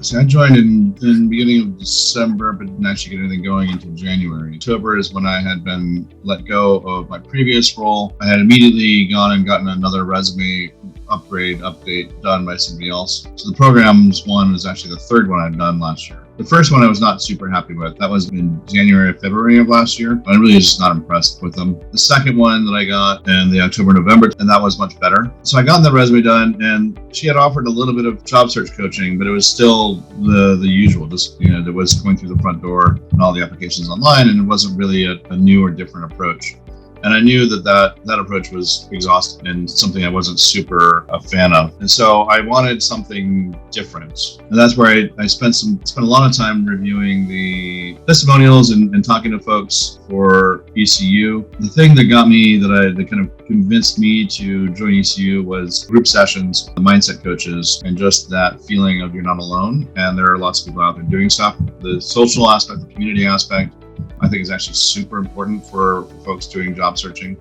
So I joined in the beginning of December, but didn't actually get anything going until January. October is when I had been let go of my previous role. I had immediately gone and gotten another resume update done by somebody else. So the programs one was actually the third one I'd done last year. The first one I was not super happy with. That was in January or February of last year. I really was just not impressed with them. The second one that I got in the October, November, and that was much better. So I got the resume done, and she had offered a little bit of job search coaching, but it was still the usual. Just, there was going through the front door and all the applications online, and it wasn't really a new or different approach. And I knew that approach was exhausting and something I wasn't super a fan of. And so I wanted something different. And that's where I spent a lot of time reviewing the testimonials and talking to folks for ECU. The thing that got me, that kind of convinced me to join ECU was group sessions, the mindset coaches, and just that feeling of you're not alone. And there are lots of people out there doing stuff. The social aspect, the community aspect, I think is actually super important for folks doing job searching.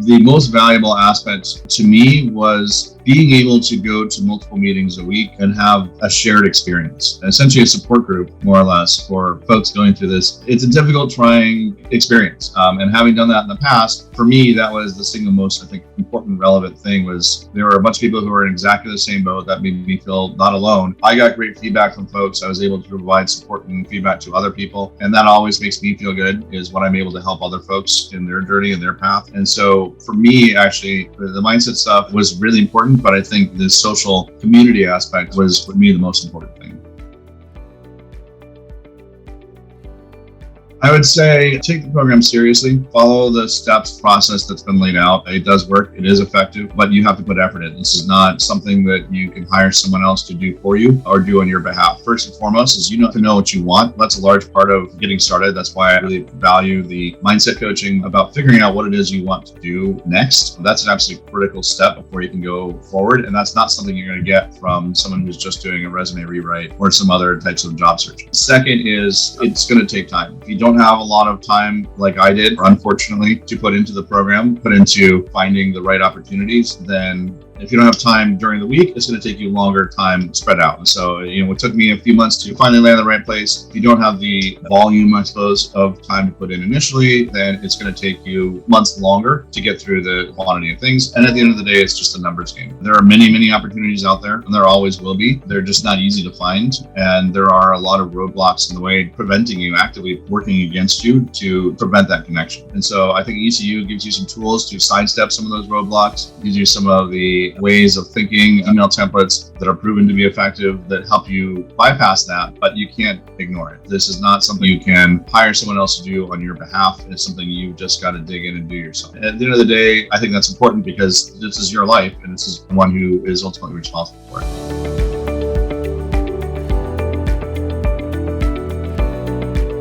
The most valuable aspect to me was being able to go to multiple meetings a week and have a shared experience, essentially a support group, more or less, for folks going through this. It's a difficult, trying experience. And having done that in the past, for me, that was the single most, I think, important, relevant thing was there were a bunch of people who were in exactly the same boat. That made me feel not alone. I got great feedback from folks. I was able to provide support and feedback to other people. And that always makes me feel good, is when I'm able to help other folks in their journey and their path. And so for me, actually, the mindset stuff was really important, but I think the social community aspect was, for me, the most important thing. I would say take the program seriously, follow the steps process that's been laid out. It does work, it is effective, but you have to put effort in. This is not something that you can hire someone else to do for you or do on your behalf. First and foremost is you have to know what you want. That's a large part of getting started. That's why I really value the mindset coaching about figuring out what it is you want to do next. That's an absolutely critical step before you can go forward. And that's not something you're going to get from someone who's just doing a resume rewrite or some other types of job search. Second is it's going to take time. If you don't have a lot of time like I did, unfortunately, to put into the program, put into finding the right opportunities, then if you don't have time during the week, it's going to take you longer time spread out. So, it took me a few months to finally land in the right place. If you don't have the volume, I suppose, of time to put in initially, then it's going to take you months longer to get through the quantity of things. And at the end of the day, it's just a numbers game. There are many, many opportunities out there, and there always will be. They're just not easy to find. And there are a lot of roadblocks in the way preventing you, actively working against you to prevent that connection. And so I think ECU gives you some tools to sidestep some of those roadblocks, gives you some of the ways of thinking, email templates that are proven to be effective that help you bypass that, but you can't ignore it. This is not something you can hire someone else to do on your behalf. It's something you've just got to dig in and do yourself. At the end of the day, I think that's important because this is your life and this is the one who is ultimately responsible for it.